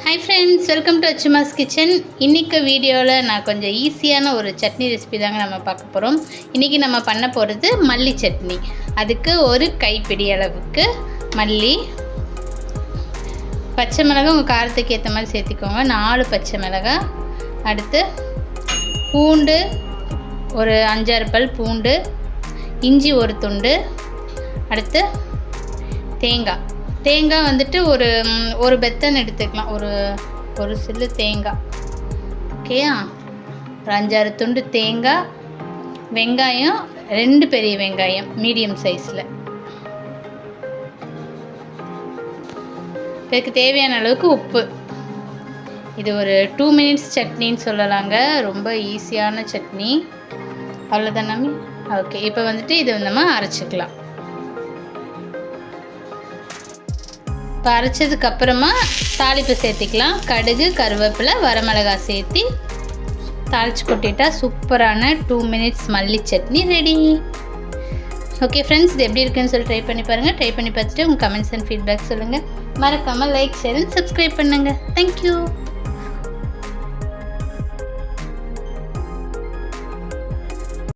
Hi friends, welcome to Achuma'S kitchen. இன்னைக்கு வீடியோல நான் கொஞ்சம் ஈஸியான ஒரு சட்னி ரெசிபி தாங்க நம்ம பார்க்க போறோம். இன்னைக்கு நம்ம பண்ண போறது மல்லி சட்னி. அதுக்கு ஒரு கைப்பிடி அளவுக்கு மல்லி, பச்சை மிளகாய் உங்க காரத்துக்கு ஏத்த மாதிரி சேர்த்துக்கோங்க. 4 பச்சை மிளகாய். அடுத்து பூண்டு ஒரு 5-6 பல் பூண்டு, இஞ்சி ஒரு துண்டு. அடுத்து தேங்காய் வந்துட்டு ஒரு பெத்தன் எடுத்துக்கலாம். ஒரு சில்லு தேங்காய். ஓகேயா? ஒரு 5-6 துண்டு தேங்காய். வெங்காயம் 2 பெரிய வெங்காயம் மீடியம் சைஸில். இதுக்கு தேவையான அளவுக்கு உப்பு. இது ஒரு 2 minutes சட்னின்னு சொல்லலாங்க. ரொம்ப ஈஸியான சட்னி. அவ்வளோதான் நம்ம. ஓகே, இப்போ வந்துட்டு இதை நம்ம அரைச்சிக்கலாம். இப்போ அரைச்சதுக்கப்புறமா தாளிப்பு சேர்த்திக்கலாம். கடுகு, கருவேப்பிலை, வரமிளகாய் சேர்த்து தாளித்து கொட்டிட்டா சூப்பரான 2 minutes மல்லி சட்னி ரெடி. ஓகே ஃப்ரெண்ட்ஸ், இது எப்படி இருக்குன்னு சொல்லி ட்ரை பண்ணி பாருங்கள். ட்ரை பண்ணி பார்த்துட்டு உங்கள் கமெண்ட்ஸ் அண்ட் ஃபீட்பேக் சொல்லுங்கள். மறக்காமல் லைக், ஷேர் அண்ட் சப்ஸ்கிரைப் பண்ணுங்கள். தேங்க்யூ.